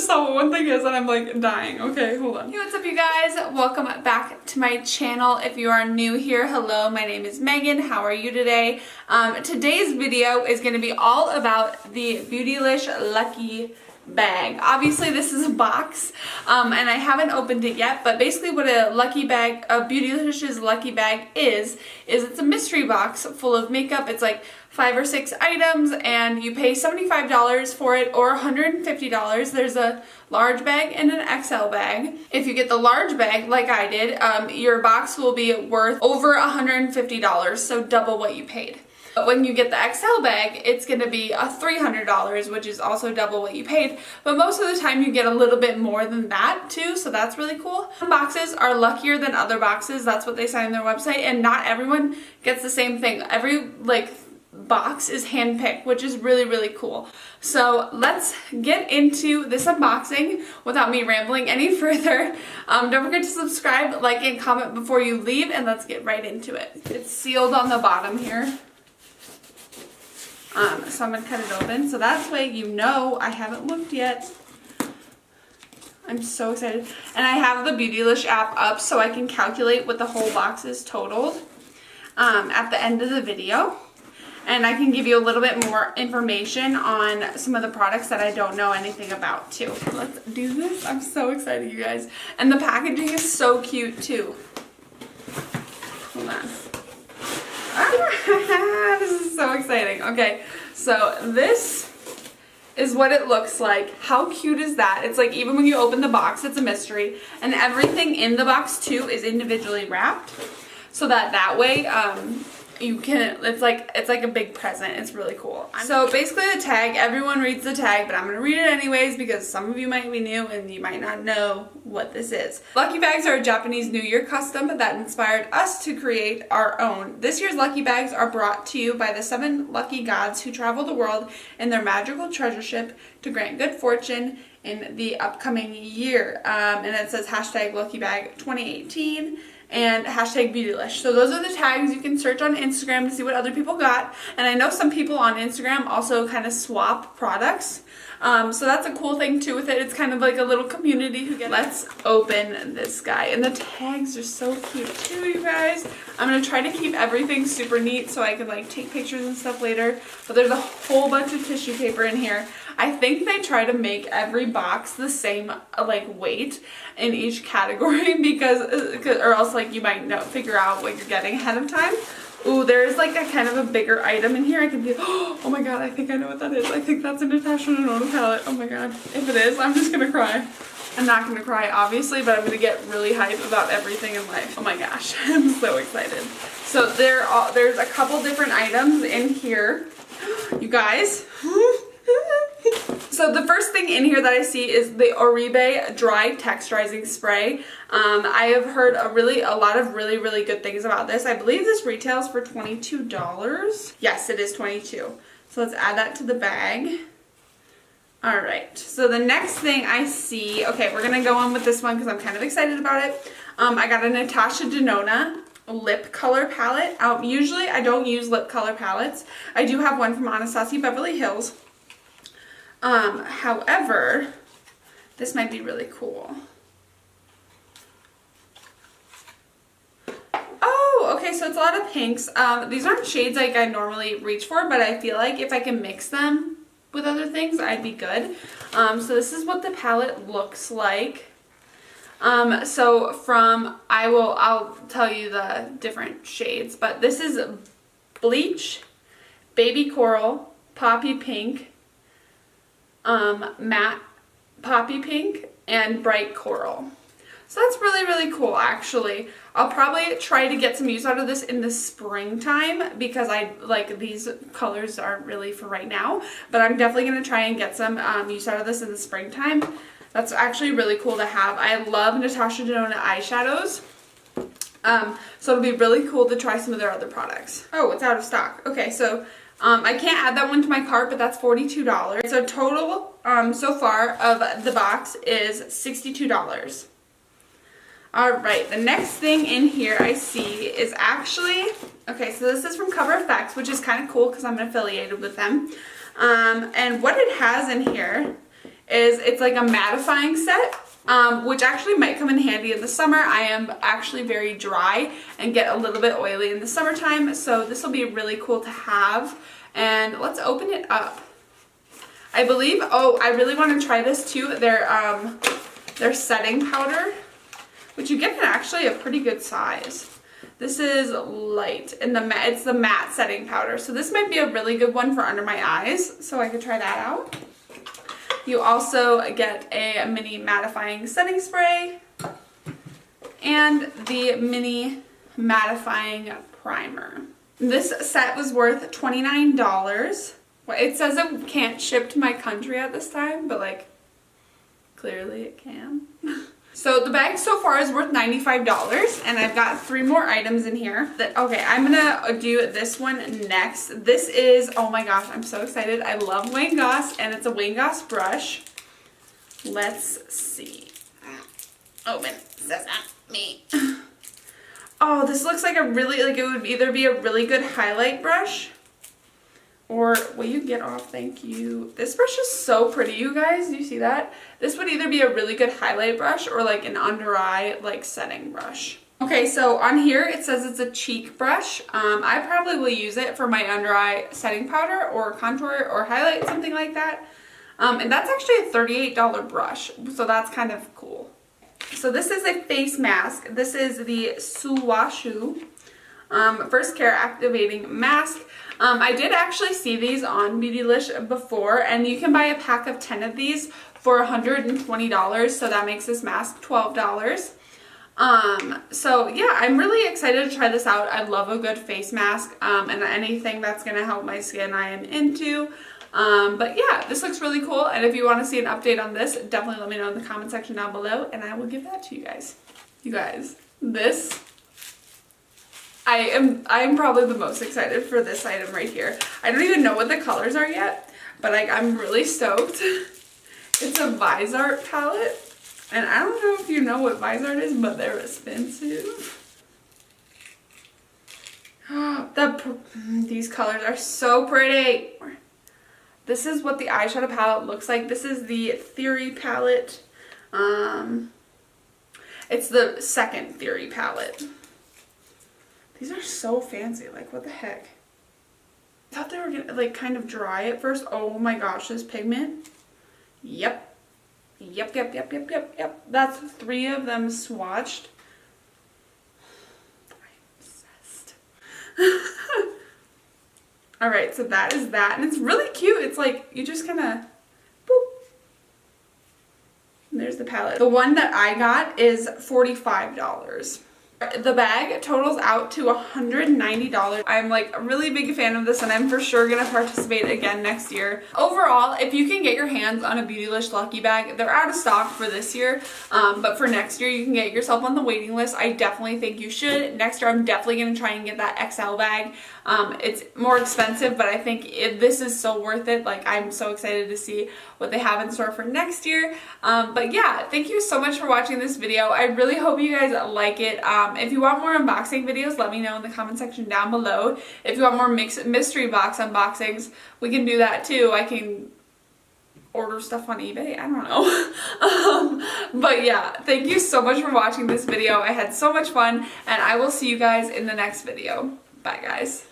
saw what one thing is and I'm like dying. Okay, hold on. Hey, what's up you guys? Welcome back to my channel. If you are new here, hello, my name is Megan. How are you today? Today's video is going to be all about the Beautylish Lucky Bag. Obviously this is a box and I haven't opened it yet, but basically what a lucky bag, a Beautylish's lucky bag is it's a mystery box full of makeup. It's like 5 or 6 items and you pay $75 for it or $150. There's a large bag and an XL bag. If you get the large bag like I did, your box will be worth over $150, so double what you paid. But when you get the XL bag, it's going to be $300, which is also double what you paid. But most of the time you get a little bit more than that too, so that's really cool. Some boxes are luckier than other boxes. That's what they say on their website, and not everyone gets the same thing. Every box is handpicked, which is really, really cool. So let's get into this unboxing without me rambling any further. Don't forget to subscribe, like, and comment before you leave, and let's get right into it. It's sealed on the bottom here. So I'm going to cut it open, so that's way you know I haven't looked yet. I'm so excited. And I have the Beautylish app up so I can calculate what the whole box is totaled at the end of the video. And I can give you a little bit more information on some of the products that I don't know anything about too. Let's do this. I'm so excited, you guys. And the packaging is so cute too. Hold on. This is so exciting. Okay, so this is what it looks like. How cute is that? It's like even when you open the box, it's a mystery. And everything in the box too is individually wrapped. So that way, you can, it's like a big present. It's really cool. So basically the tag, everyone reads the tag, but I'm going to read it anyways because some of you might be new and you might not know what this is. Lucky bags are a Japanese New Year custom that inspired us to create our own. This year's lucky bags are brought to you by the 7 lucky gods who travel the world in their magical treasure ship to grant good fortune in the upcoming year. And it says hashtag lucky bag 2018. And hashtag Beautylish. So those are the tags. You can search on Instagram to see what other people got. And I know some people on Instagram also kind of swap products. So that's a cool thing too with it. It's kind of like a little community who get. Let's open this guy. And the tags are so cute too, you guys. I'm going to try to keep everything super neat so I can like take pictures and stuff later. But there's a whole bunch of tissue paper in here. I think they try to make every box the same like weight in each category because or else like you might not figure out what you're getting ahead of time. Ooh, there's like a kind of a bigger item in here. I can be, oh my god, I think I know what that is. I think that's a Natasha Denona palette. Oh my god. If it is, I'm just gonna cry. I'm not gonna cry obviously, but I'm gonna get really hyped about everything in life. Oh my gosh, I'm so excited. So there's a couple different items in here. You guys. So the first thing in here that I see is the Oribe Dry Texturizing Spray. I have heard a lot of really good things about this. I believe this retails for $22. Yes, it is $22. So let's add that to the bag. Alright, so the next thing I see, okay, we're going to go on with this one because I'm kind of excited about it. I got a Natasha Denona lip color palette. Usually I don't use lip color palettes. I do have one from Anastasia Beverly Hills. However, this might be really cool. Oh, okay, so it's a lot of pinks. These aren't shades like I normally reach for, but I feel like if I can mix them with other things, I'd be good. So this is what the palette looks like. So I'll tell you the different shades, but this is Bleach, Baby Coral, Poppy Pink, Matte Poppy Pink, and Bright Coral. So that's really cool actually. I'll probably try to get some use out of this in the springtime because I like these colors aren't really for right now, but I'm definitely going to try and get some use out of this in the springtime. That's actually really cool to have. I love Natasha Denona eyeshadows. So it'll be really cool to try some of their other products. Oh, it's out of stock. Okay, so I can't add that one to my cart, but that's $42. So total so far of the box is $62. Alright, the next thing in here I see is actually, okay, so this is from Cover FX, which is kind of cool because I'm affiliated with them. And what it has in here is it's like a mattifying set, which actually might come in handy in the summer. I am actually very dry and get a little bit oily in the summertime, so this will be really cool to have. And let's open it up. I believe, oh, I really want to try this too. Their setting powder, which you get in actually a pretty good size. This is light, and it's the matte setting powder. So this might be a really good one for under my eyes, so I could try that out. You also get a mini mattifying setting spray and the mini mattifying primer. This set was worth $29. It says it can't ship to my country at this time, but like, clearly it can. So the bag so far is worth $95, and I've got 3 more items in here. Okay, I'm gonna do this one next. This is, oh my gosh, I'm so excited. I love Wayne Goss, and it's a Wayne Goss brush. Let's see. Open. Me. Oh, this looks like a really, like it would either be a really good highlight brush, or will you get off? Thank you. This brush is so pretty, you guys. Do you see that? This would either be a really good highlight brush or like an under eye like setting brush. Okay, so on here it says it's a cheek brush. I probably will use it for my under eye setting powder or contour or highlight, something like that. And that's actually a $38 brush, so that's kind of cool. So this is a face mask. This is the Suwashu First Care Activating Mask. I did actually see these on Beautylish before, and you can buy a pack of 10 of these for $120, so that makes this mask $12. So yeah, I'm really excited to try this out. I love a good face mask, and anything that's gonna help my skin I am into. But yeah, this looks really cool, and if you want to see an update on this, definitely let me know in the comment section down below, and I will give that to you guys. You guys, this, I am probably the most excited for this item right here. I don't even know what the colors are yet, but like I'm really stoked. It's a Vizart palette, and I don't know if you know what Vizart is, but they're expensive. These colors are so pretty. This is what the eyeshadow palette looks like. This is the Theory palette. It's the second Theory palette. These are so fancy. Like, what the heck? I thought they were gonna like kind of dry at first. Oh my gosh, this pigment. Yep. That's 3 of them swatched. I'm obsessed. Alright, so that is that. And it's really cute. It's like, you just kind of, boop. And there's the palette. The one that I got is $45. The bag totals out to $190. I'm like a really big fan of this, and I'm for sure gonna participate again next year. Overall, if you can get your hands on a Beautylish Lucky Bag, they're out of stock for this year, but for next year you can get yourself on the waiting list. I definitely think you should. Next year I'm definitely gonna try and get that XL bag. It's more expensive, but I think this is so worth it. Like, I'm so excited to see what they have in store for next year. But yeah, thank you so much for watching this video. I really hope you guys like it. If you want more unboxing videos, let me know in the comment section down below. If you want more mystery box unboxings, we can do that too. I can order stuff on eBay. I don't know. But yeah, thank you so much for watching this video. I had so much fun, and I will see you guys in the next video. Bye, guys.